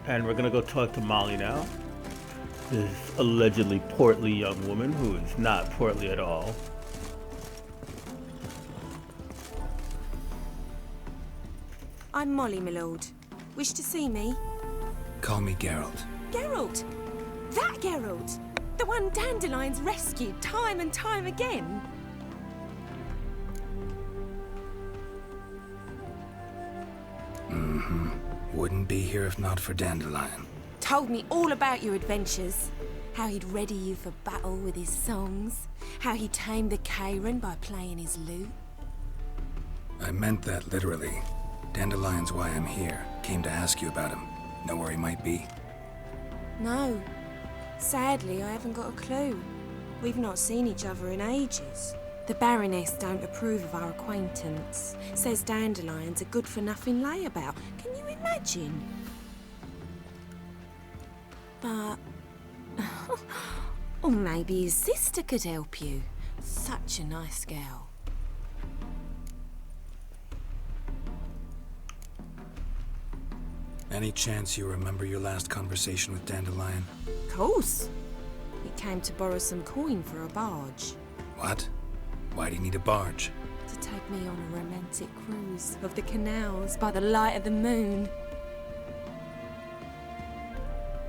And we're gonna go talk to Molly now. This allegedly portly young woman who is not portly at all. I'm Molly, my lord. Wish to see me? Call me Geralt. Geralt! That Geralt! The one Dandelion's rescued time and time again. Wouldn't be here if not for Dandelion. Told me all about your adventures. How he'd ready you for battle with his songs. How he tamed the Karen by playing his lute. I meant that literally. Dandelion's why I'm here. Came to ask you about him. Know where he might be? No. Sadly, I haven't got a clue. We've not seen each other in ages. The Baroness don't approve of our acquaintance. Says Dandelion's a good-for-nothing layabout. Can you imagine? But... or maybe his sister could help you. Such a nice girl. Any chance you remember your last conversation with Dandelion? Course. He came to borrow some coin for a barge. What? Why do you need a barge? To take me on a romantic cruise of the canals by the light of the moon.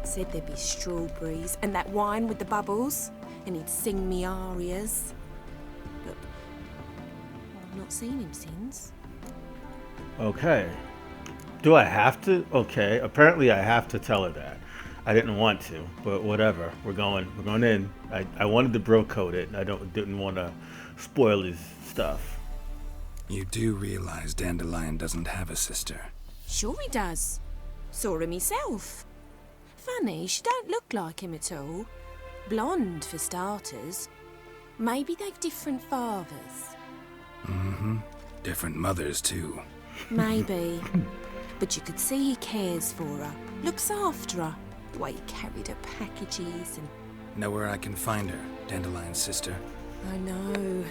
Said there'd be strawberries and that wine with the bubbles, and he'd sing me arias. But I've not seen him since. Okay. Do I have to? Okay. Apparently I have to tell her that. I didn't want to, but whatever. We're going in. I wanted to bro code it. I didn't want to spoil his stuff. You do realize Dandelion doesn't have a sister. Sure he does. Saw him myself. Funny, she don't look like him at all. Blonde, for starters. Maybe they've different fathers. Different mothers, too. Maybe. But you could see he cares for her. Looks after her. The way he carried her packages and... Know where I can find her, Dandelion's sister? I know.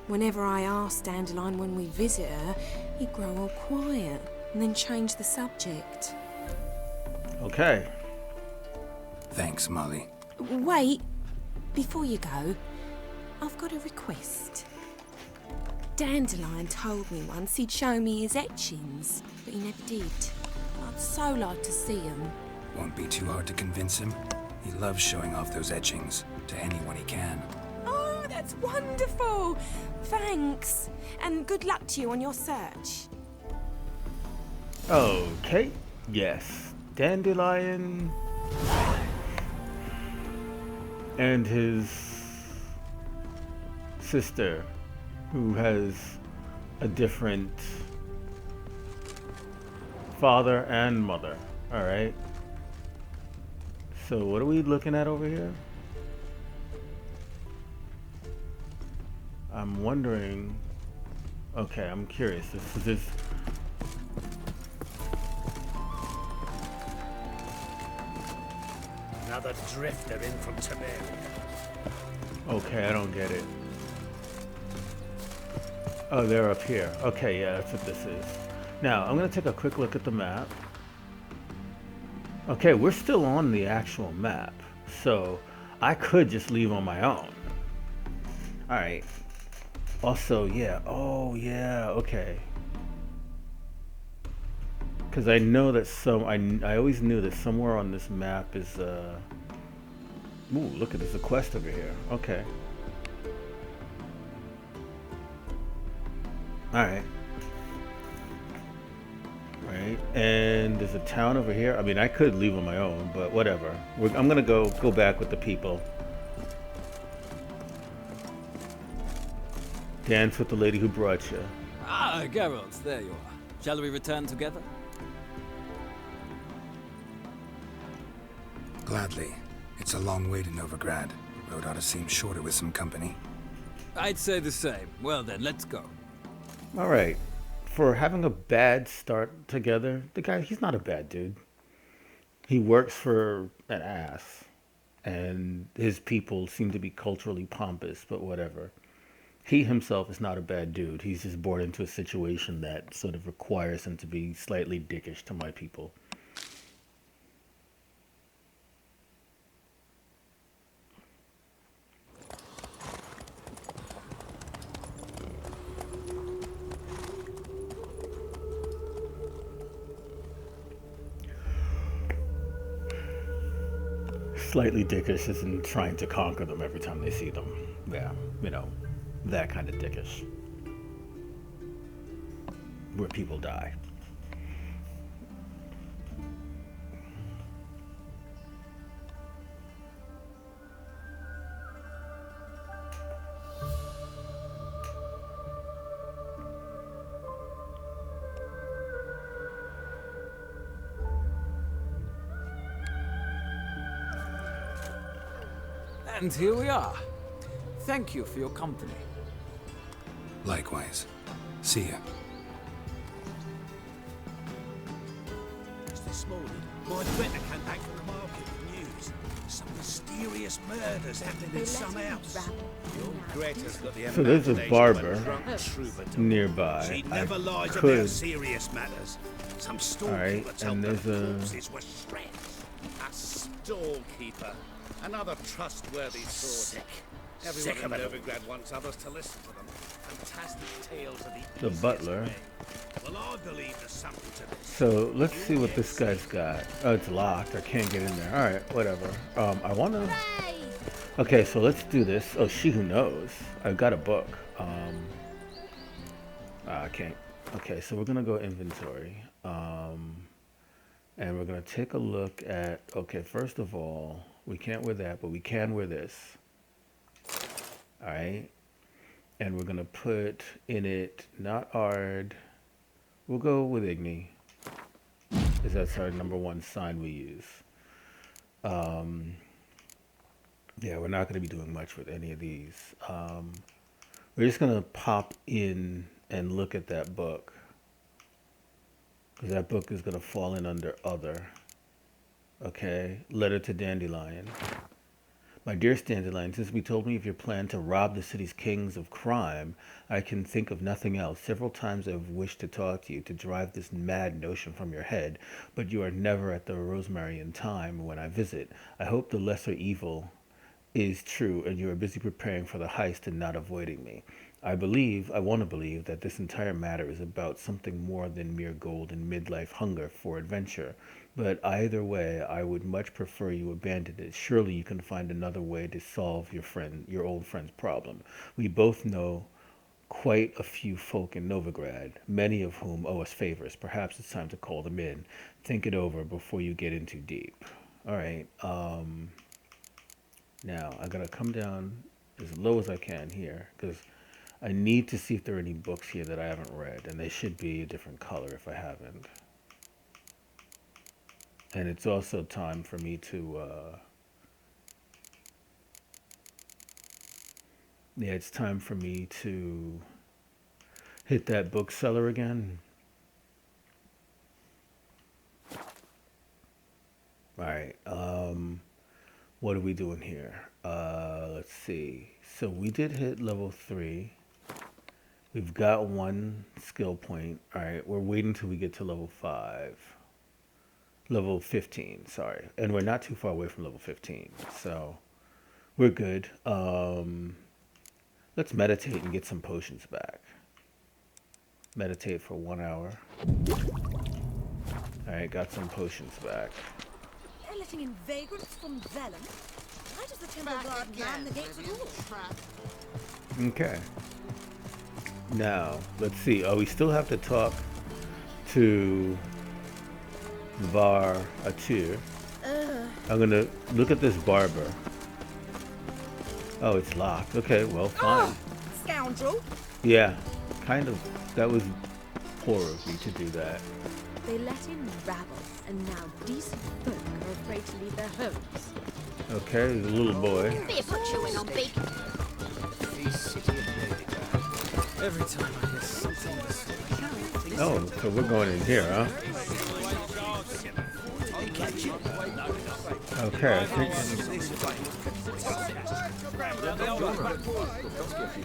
Whenever I ask Dandelion when we visit her, he'd grow all quiet and then change the subject. Okay. Thanks, Molly. Wait. Before you go, I've got a request. Dandelion told me once he'd show me his etchings, but he never did. I'd so like to see them. Won't be too hard to convince him. He loves showing off those etchings to anyone he can. Oh, that's wonderful! Thanks. And good luck to you on your search. Okay. Yes. Dandelion and his sister, who has a different father and mother. All right. So what are we looking at over here? I'm wondering. Okay, I'm curious. Is this? Another drifter in from Temeria. Okay, I don't get it. Oh, they're up here. Okay, yeah, that's what this is. Now, I'm going to take a quick look at the map. Okay, we're still on the actual map, so I could just leave on my own. Alright. Also, yeah. Oh, yeah, okay. Because I know that I always knew that somewhere on this map is, ooh, look at this, a quest over here. Okay. Alright. Right, and there's a town over here. I mean, I could leave on my own, but whatever. I'm gonna go back with the people. Dance with the lady who brought you. Ah, Geralt, there you are. Shall we return together? Gladly. It's a long way to Novigrad. Road ought to seem shorter with some company. I'd say the same. Well then, let's go. Alright. For having a bad start together, the guy, he's not a bad dude. He works for an ass. And his people seem to be culturally pompous, but whatever. He himself is not a bad dude. He's just born into a situation that sort of requires him to be slightly dickish to my people. slightly dickish isn't trying to conquer them every time they see them. Yeah, you know, that kind of dickish. Where people die. And here we are. Thank you for your company. Likewise. See ya. Just this morning, my Greta came back from the market with news. Some mysterious murders happening in some house. Your Greta's got the So there's a imagination of barber drunk troubadour. nearby. She I never lies could. about serious matters. Some storekeeper told and them there's a- corpses were shreds. A storekeeper. Another trustworthy source. Everyone in Novigrad wants others to listen to them. Fantastic tales of the The butler. way. Well, I believe there's something to this. So let's see what this guy's got. Oh, it's locked. I can't get in there. All right, whatever. I want to. Okay, so let's do this. Oh, She Who Knows. I've got a book. I can't. Okay, so we're gonna go inventory. And we're gonna take a look at. Okay, first of all, we can't wear that, but we can wear this. All right, and we're gonna put in it not Ard. We'll go with Igni, because that's our #1 sign we use. Yeah, we're not going to be doing much with any of these. We're just going to pop in and look at that book, because that book is going to fall in under Other. Okay, Letter to Dandelion. My dearest Dandelion, since we told me of your plan to rob the city's kings of crime, I can think of nothing else. Several times I've wished to talk to you, to drive this mad notion from your head, but you are never at the Rosemary in time when I visit. I hope the lesser evil is true and you are busy preparing for the heist and not avoiding me. I want to believe that this entire matter is about something more than mere gold and midlife hunger for adventure. But either way, I would much prefer you abandon it. Surely you can find another way to solve your old friend's problem. We both know quite a few folk in Novigrad, many of whom owe us favors. Perhaps it's time to call them in. Think it over before you get in too deep. All right. Now I gotta come down as low as I can here, because I need to see if there are any books here that I haven't read, and they should be a different color if I haven't. And it's also time for me to, yeah, it's time for me to hit that bookseller again. All right, what are we doing here? Let's see. So we did hit level 3. We've got 1 skill point. All right, we're waiting till we get to level 5. Level 15, sorry. And we're not too far away from level 15, so we're good. Let's meditate and get some potions back. Meditate for 1 hour. All right, got some potions back. They're letting in vagrants from Vellum. Why does the Temple Guard man the gates at all? Okay. Now, let's see. Oh, we still have to talk to Var Atir. I'm gonna look at this barber. Oh, it's locked. Okay, well, fine. Scoundrel! Yeah, kind of. That was poor of me to do that. They let in rabble, and now decent folk are afraid to leave their homes. Okay, the little boy. Beer put chewing on bacon. Every time I hear something this Oh, so we're going in here, huh? Okay, I think.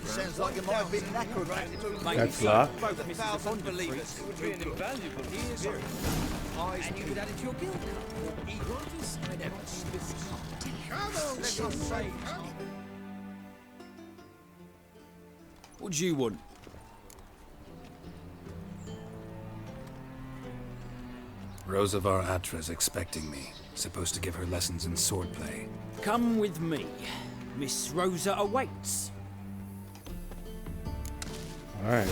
Sounds like you might have been an acrobat. That's locked. Thousand believers who would be invaluable years ago. and you could add it to your guild now. I never What do you want? Rosavar Atra's expecting me. Supposed to give her lessons in swordplay. Come with me. Miss Rosa awaits. Alright.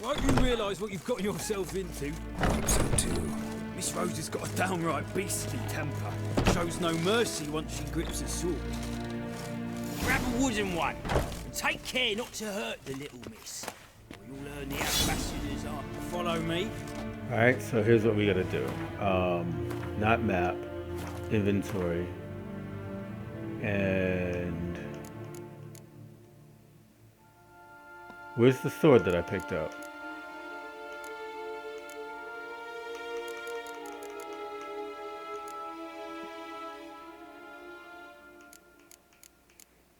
Won't you realise what you've got yourself into? Hope so too. Miss Rosa's got a downright beastly temper. Shows no mercy once she grips a sword. Grab a wooden one, and take care not to hurt the little miss. Or you'll learn the ambassadors are. Follow me. Alright, so here's what we gotta do. Not map, inventory, and where's the sword that I picked up?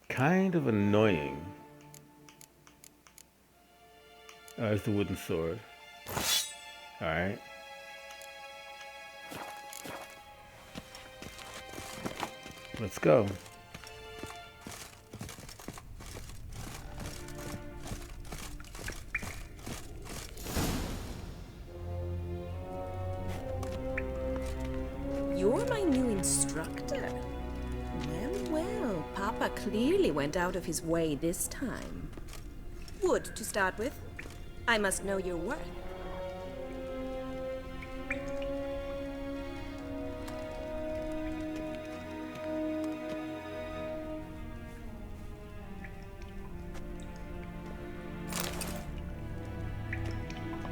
Kind of annoying. There's the wooden sword. Alright. Let's go. You're my new instructor? Well, Papa clearly went out of his way this time. Wood, to start with. I must know your worth.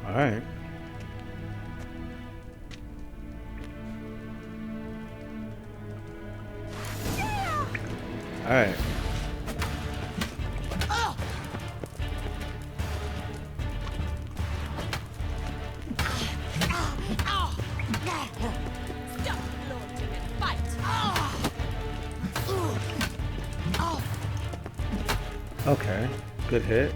Alright. Alright. Stop flaunting and fight! Okay. Good hit.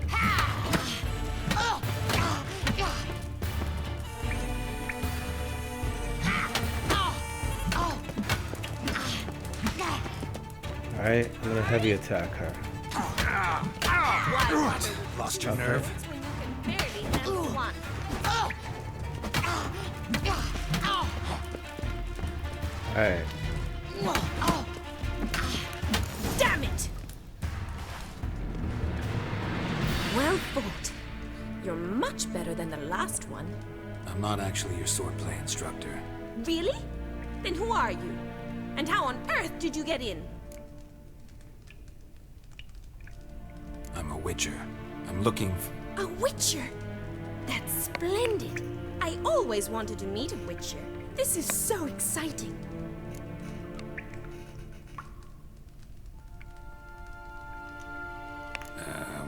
Alright, I'm gonna heavy attack her. Lost your nerve? When you can barely handle one. Alright. Damn it! Well fought. You're much better than the last one. I'm not actually your swordplay instructor. Really? Then who are you? And how on earth did you get in? I'm a witcher. I'm looking A witcher? That's splendid. I always wanted to meet a witcher. This is so exciting.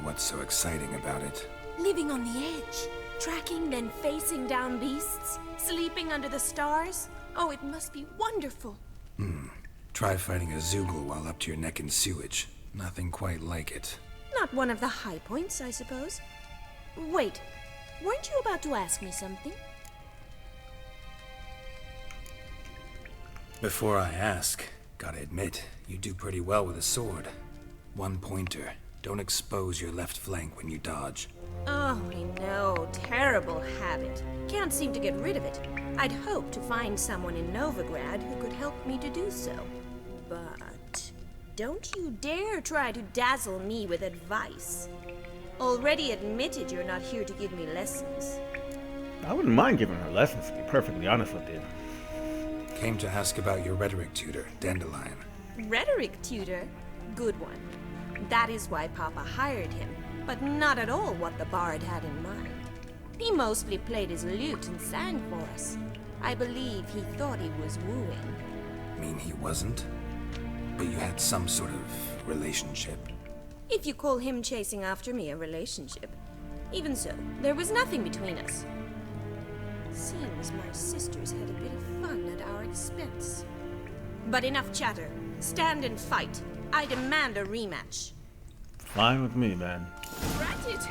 what's so exciting about it? Living on the edge. Tracking, then facing down beasts. Sleeping under the stars. Oh, it must be wonderful. Try fighting a Zoogle while up to your neck in sewage. Nothing quite like it. Not one of the high points, I suppose. Wait, weren't you about to ask me something? Before I ask, gotta admit, you do pretty well with a sword. One pointer. Don't expose your left flank when you dodge. Oh, I know. Terrible habit. Can't seem to get rid of it. I'd hoped to find someone in Novigrad who could help me to do so. But don't you dare try to dazzle me with advice. Already admitted you're not here to give me lessons. I wouldn't mind giving her lessons, to be perfectly honest with you. Came to ask about your rhetoric tutor, Dandelion. Rhetoric tutor? Good one. That is why Papa hired him, but not at all what the bard had in mind. He mostly played his lute and sang for us. I believe he thought he was wooing. Mean he wasn't? But you had some sort of relationship. If you call him chasing after me a relationship. Even so, there was nothing between us. Seems my sisters had a bit of fun at our expense. But enough chatter. Stand and fight. I demand a rematch. Fine with me, man. Rat it!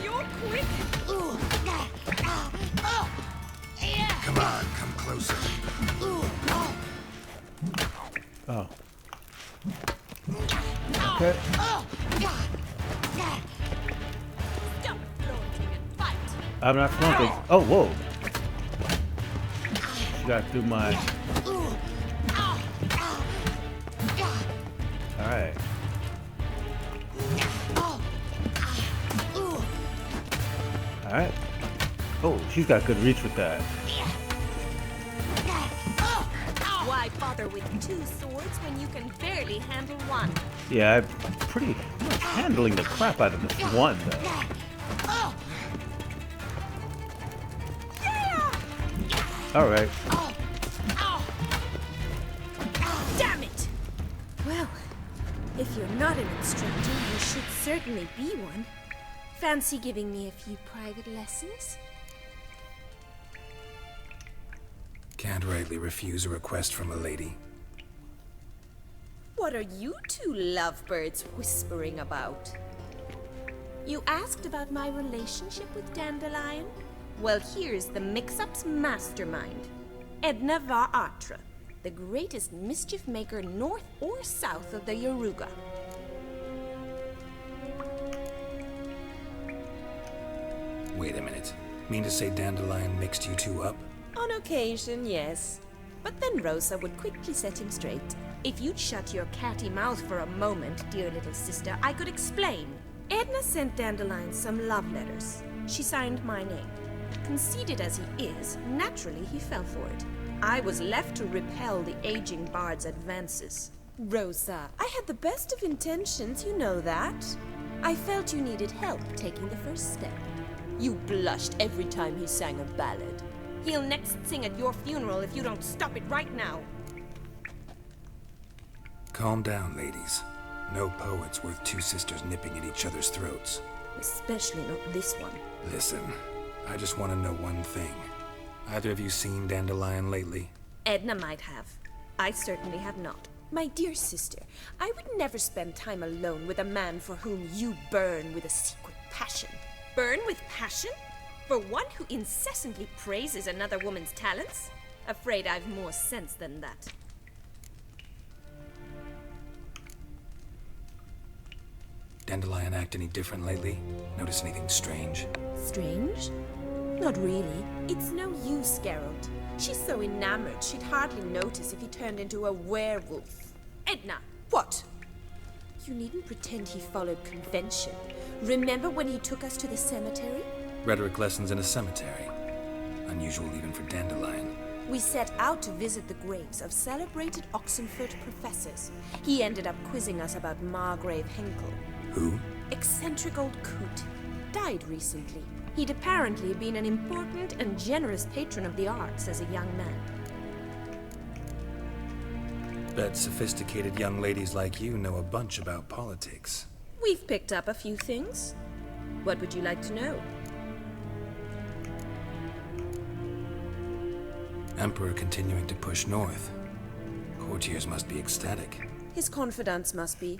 You're quick! Come on, come closer. Oh. Okay. Stop flaunting and fight! I'm not flaunting. Oh, whoa. you gotta do my... Alright. Alright. Oh, she's got good reach with that. Why bother with two swords when you can barely handle one? Yeah, I'm pretty much handling the crap out of this one, though. Alright. Damn it! Well, if you're not an instructor, you should certainly be one. Fancy giving me a few private lessons? Can't rightly refuse a request from a lady. What are you two lovebirds whispering about? You asked about my relationship with Dandelion? Well, here's the mix-up's mastermind. Edna Va Atra, the greatest mischief maker north or south of the Yaruga. Wait a minute. Mean to say Dandelion mixed you two up? On occasion, yes. But then Rosa would quickly set him straight. If you'd shut your catty mouth for a moment, dear little sister, I could explain. Edna sent Dandelion some love letters. She signed my name. Conceited as he is, naturally he fell for it. I was left to repel the aging bard's advances. Rosa, I had the best of intentions, you know that. I felt you needed help taking the first step. You blushed every time he sang a ballad. He'll next sing at your funeral if you don't stop it right now. Calm down, ladies. No poet's worth two sisters nipping at each other's throats. Especially not this one. Listen, I just want to know one thing. Either of you seen Dandelion lately? Edna might have. I certainly have not. My dear sister, I would never spend time alone with a man for whom you burn with a secret passion. Burn with passion? For one who incessantly praises another woman's talents? Afraid I've more sense than that. Dandelion act any different lately? Notice anything strange? Strange? Not really. It's no use, Geralt. She's so enamored she'd hardly notice if he turned into a werewolf. Edna! What? You needn't pretend he followed convention. Remember when he took us to the cemetery? Rhetoric lessons in a cemetery. Unusual even for Dandelion. We set out to visit the graves of celebrated Oxenford professors. He ended up quizzing us about Margrave Henkel. Who? Eccentric old coot. Died recently. He'd apparently been an important and generous patron of the arts as a young man. Bet sophisticated young ladies like you know a bunch about politics. We've picked up a few things. What would you like to know? Emperor continuing to push north. Courtiers must be ecstatic. His confidants must be.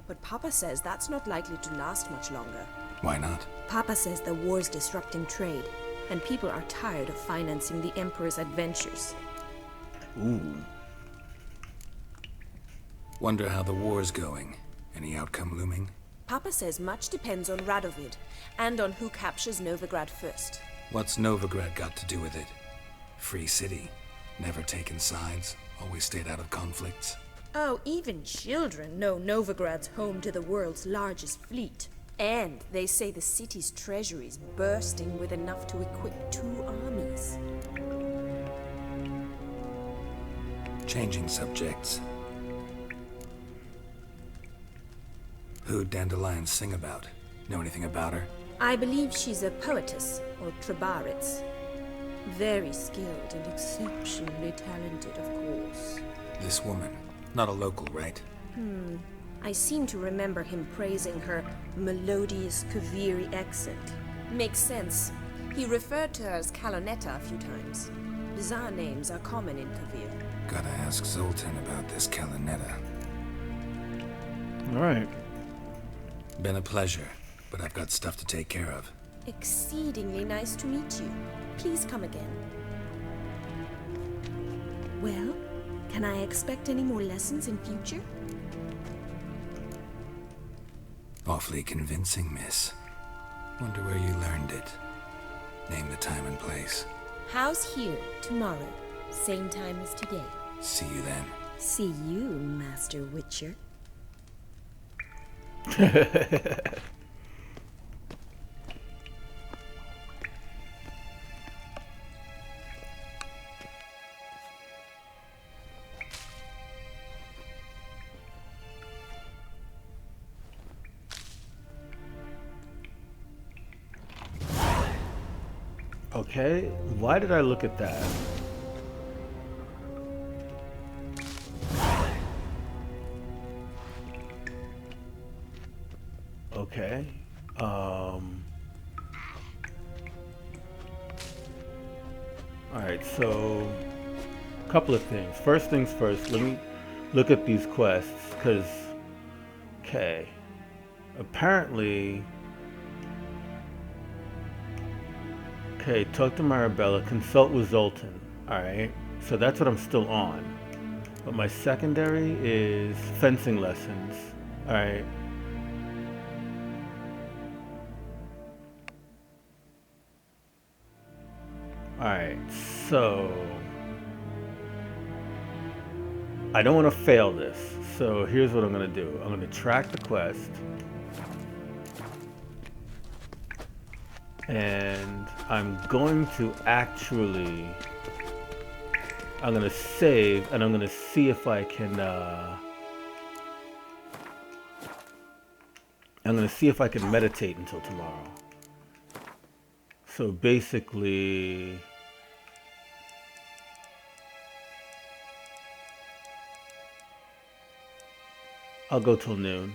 But Papa says that's not likely to last much longer. Why not? Papa says the war's disrupting trade, and people are tired of financing the Emperor's adventures. Ooh. Wonder how the war's going. Any outcome looming? Papa says much depends on Radovid, and on who captures Novigrad first. What's Novigrad got to do with it? Free city. Never taken sides. Always stayed out of conflicts. Oh, even children know Novigrad's home to the world's largest fleet. And they say the city's treasury's bursting with enough to equip 2 armies. Changing subjects. Who'd Dandelion sing about? Know anything about her? I believe she's a poetess, or Trebaritz. Very skilled and exceptionally talented, of course. This woman. Not a local, right? I seem to remember him praising her melodious Kaviri accent. Makes sense. He referred to her as Calonetta a few times. Bizarre names are common in Kavir. Gotta ask Zoltan about this Calonetta. Alright. Been a pleasure, but I've got stuff to take care of. Exceedingly nice to meet you. Please come again. Well, can I expect any more lessons in future? Awfully convincing, miss. Wonder where you learned it. Name the time and place. House here, tomorrow. Same time as today. See you then. See you, Master Witcher. Okay, why did I look at that? Okay. Alright, so a couple of things. First things first, let me look at these quests, because okay. Apparently okay, talk to Marabella, consult with Zoltan. Alright, so that's what I'm still on. But my secondary is fencing lessons. Alright. Alright, so I don't want to fail this. So here's what I'm going to do. I'm going to track the quest. And I'm going to actually, I'm going to save and I'm going to see if I can, I'm going to see if I can meditate until tomorrow. So basically, I'll go till noon.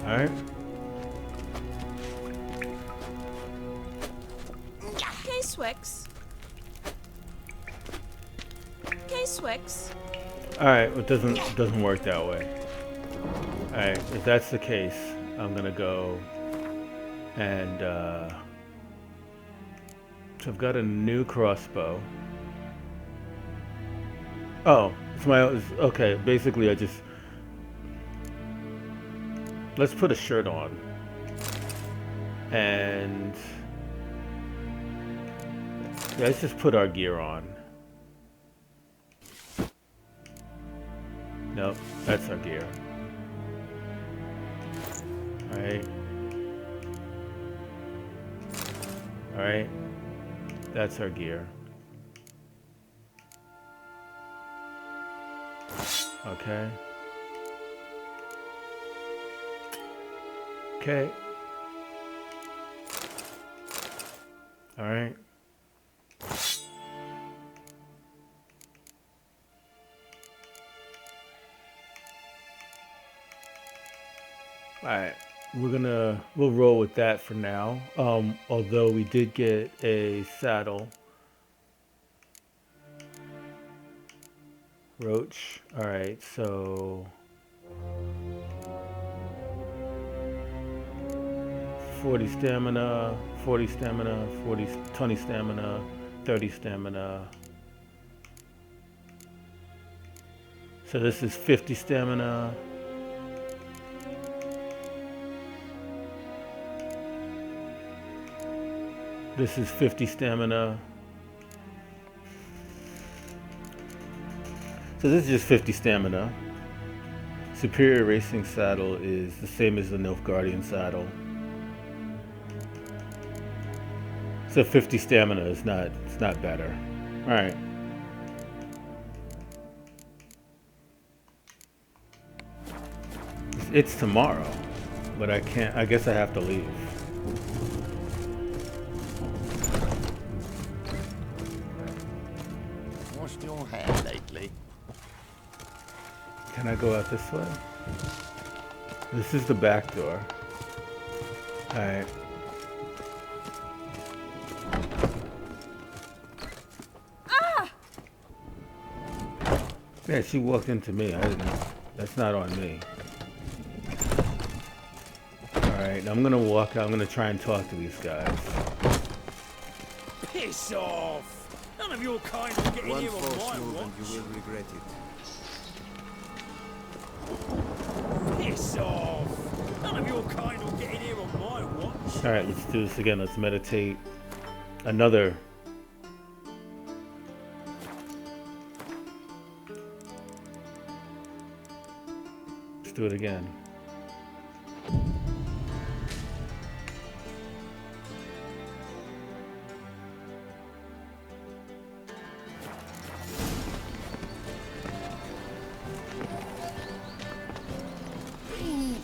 Alright. K-Swix. K-Swix. Alright, it doesn't work that way. Alright, if that's the case, I'm gonna go and so I've got a new crossbow. Oh, okay, basically I just, let's put a shirt on. And yeah, let's just put our gear on. Nope, that's our gear. Alright. Alright. That's our gear. Okay. Okay. Alright. Alright. We'll roll with that for now. Although we did get a saddle. Roach. Alright, so 40 stamina, 40 stamina, 20 stamina, 30 stamina. So this is 50 stamina. This is 50 stamina. So this is just 50 stamina. Superior Racing Saddle is the same as the Nilfgaardian Saddle. So 50 stamina is not better. Alright. It's tomorrow, but I guess I have to leave. Washed your hair lately? Can I go out this way? This is the back door. Alright. Yeah, she walked into me. I didn't. That's not on me. Alright, I'm gonna walk out. I'm gonna try and talk to these guys. Piss off! None of your kind will get in One here on false my move watch. and you will regret it. All right, let's do this again. Let's meditate. Another. Let's do it again.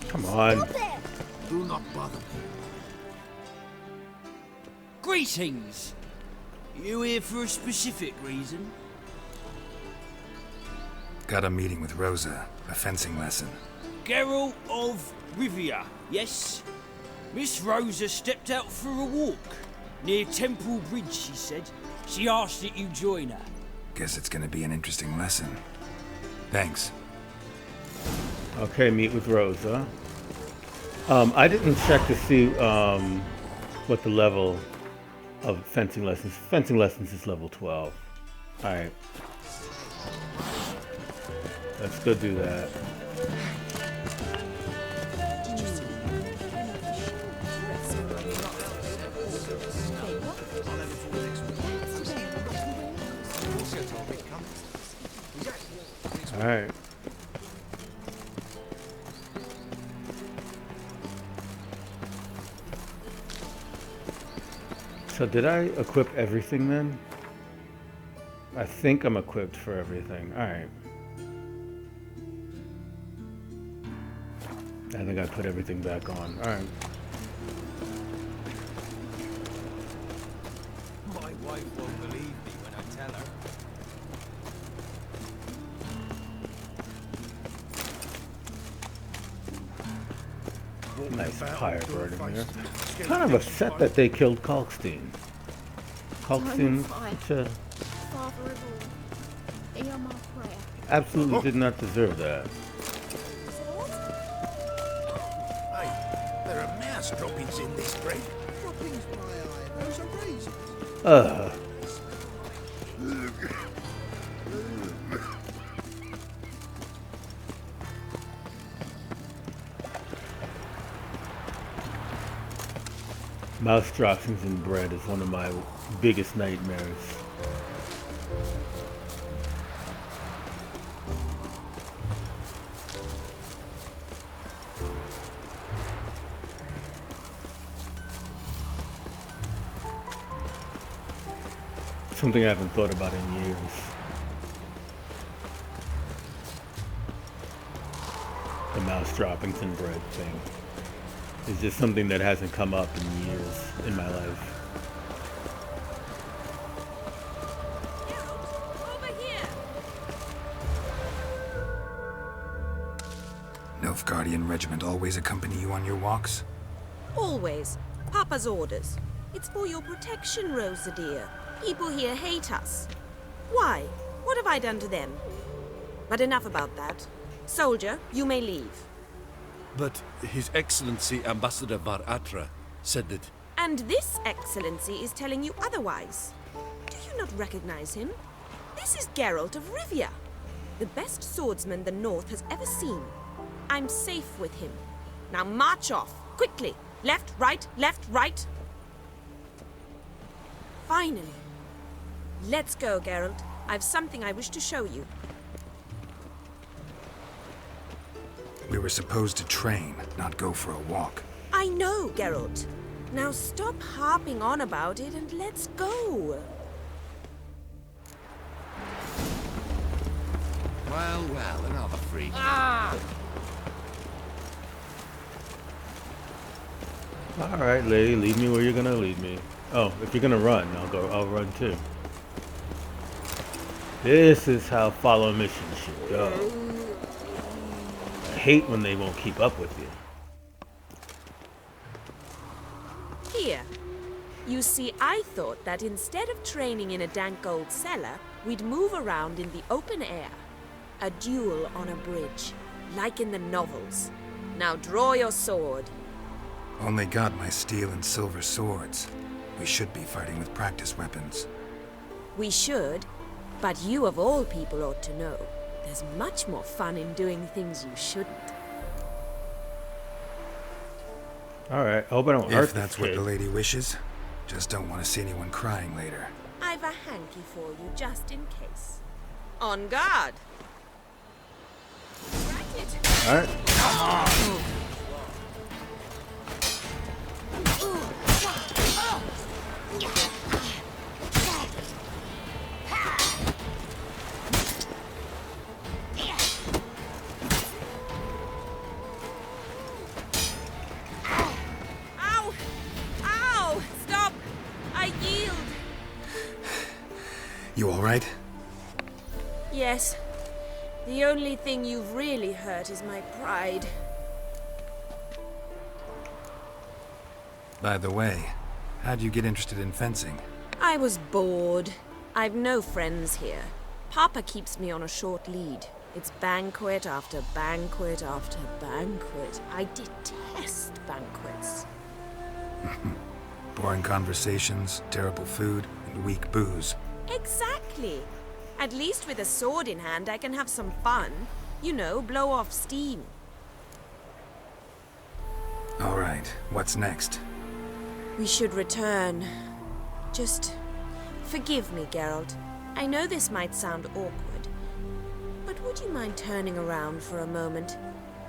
Come on. Do not bother me. Greetings! You here for a specific reason? Got a meeting with Rosa, a fencing lesson. Geralt of Rivia, yes? Miss Rosa stepped out for a walk. Near Temple Bridge, she said. She asked that you join her. Guess it's gonna be an interesting lesson. Thanks. Okay, meet with Rosa. I didn't check to see what the level of fencing lessons. Fencing lessons is level 12. All right. Let's go do that. All right. So did I equip everything then? I think I'm equipped for everything. All right. I think I put everything back on. All right. My wife won't believe me when I tell her. Nice fire burning there. Kind of upset that they killed Kalkstein. Kalkstein Father of all, hear my prayer. absolutely did not deserve that. Hey, there are mouse droppings in this bread. Droppings, my eye. Those are raisins. Mouse droppings in bread is one of my biggest nightmares. Something I haven't thought about in years. The mouse droppings in bread thing. It's just something that hasn't come up in years in my life. Over here! Nilfgaardian regiment always accompany you on your walks? Always. Papa's orders. It's for your protection, Rosa dear. People here hate us. Why? What have I done to them? But enough about that. Soldier, you may leave. But His Excellency Ambassador Var Atra said that... And this excellency is telling you otherwise. Do you not recognize him? This is Geralt of Rivia, the best swordsman the North has ever seen. I'm safe with him. Now march off, quickly. Left, right, left, right. Finally. Let's go, Geralt. I've something I wish to show you. We were supposed to train, not go for a walk. I know, Geralt. Now stop harping on about it and let's go. Well, well, another freak. All right, lady, lead me where you're gonna lead me. Oh, if you're gonna run, I'll run too. This is how follow missions should go. I hate when they won't keep up with you. Here. You see, I thought that instead of training in a dank old cellar, we'd move around in the open air. A duel on a bridge, like in the novels. Now draw your sword. Only got my steel and silver swords. We should be fighting with practice weapons. We should, but you of all people ought to know. There's much more fun in doing things you shouldn't. Alright, I hope I don't hurt If that's this what kid. the lady wishes. Just don't want to see anyone crying later. I've a hanky for you, just in case. On guard. Alright. Ow! Ow! Stop! I yield. You alright? Yes. The only thing you've really hurt is my pride. By the way, how'd you get interested in fencing? I was bored. I've no friends here. Papa keeps me on a short lead. It's banquet after banquet after banquet. I detest banquets. Boring conversations, terrible food, and weak booze. Exactly. At least with a sword in hand, I can have some fun. You know, blow off steam. Alright, what's next? We should return. Just forgive me, Geralt. I know this might sound awkward, but would you mind turning around for a moment?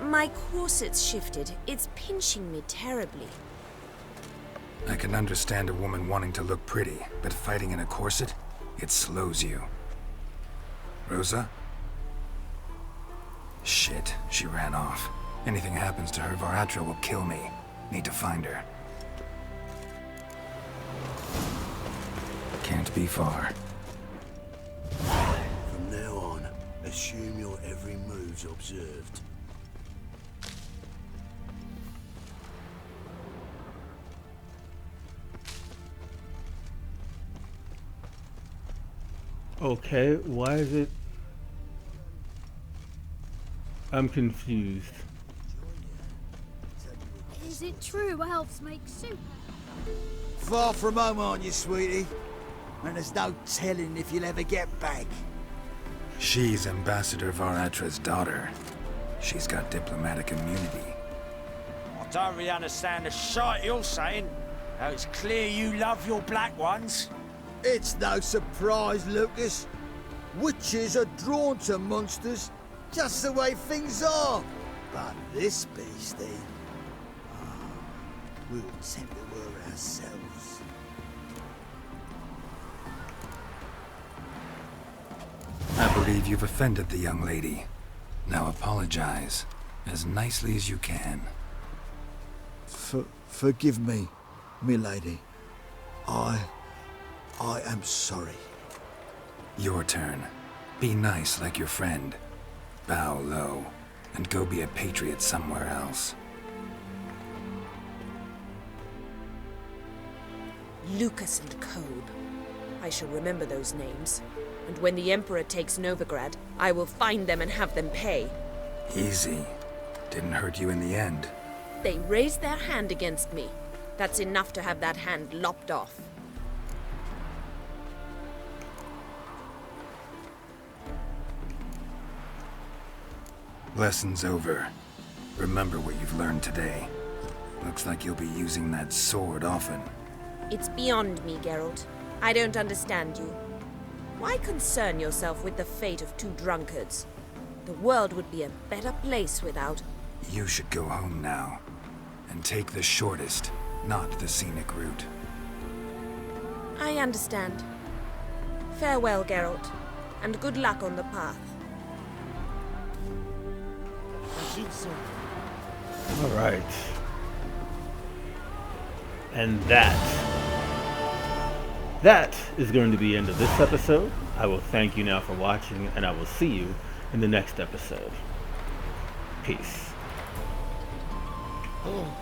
My corset's shifted. It's pinching me terribly. I can understand a woman wanting to look pretty, but fighting in a corset, it slows you. Rosa? Shit, she ran off. Anything happens to her, Varatra will kill me. Need to find her. Can't be far. From now on, assume your every move's observed. Okay, why is it... I'm confused. Is it true elves make soup? Far from home, aren't you, sweetie? And there's no telling if you'll ever get back. She's Ambassador Varatra's daughter. She's got diplomatic immunity. I don't really understand the shite you're saying. Now it's clear you love your black ones. It's no surprise, Lucas. Witches are drawn to monsters, just the way things are. But this beastie, we'll tend to her ourselves. I believe you've offended the young lady. Now apologize, as nicely as you can. Forgive me, milady. I am sorry. Your turn. Be nice like your friend. Bow low, and go be a patriot somewhere else. Lucas and Kobe. I shall remember those names. And when the Emperor takes Novigrad, I will find them and have them pay. Easy. Didn't hurt you in the end. They raised their hand against me. That's enough to have that hand lopped off. Lesson's over. Remember what you've learned today. Looks like you'll be using that sword often. It's beyond me, Geralt. I don't understand you. Why concern yourself with the fate of two drunkards? The world would be a better place without... You should go home now. And take the shortest, not the scenic route. I understand. Farewell, Geralt. And good luck on the path. Alright. And that is going to be the end of this episode. I will thank you now for watching, and I will see you in the next episode. Peace. Oh.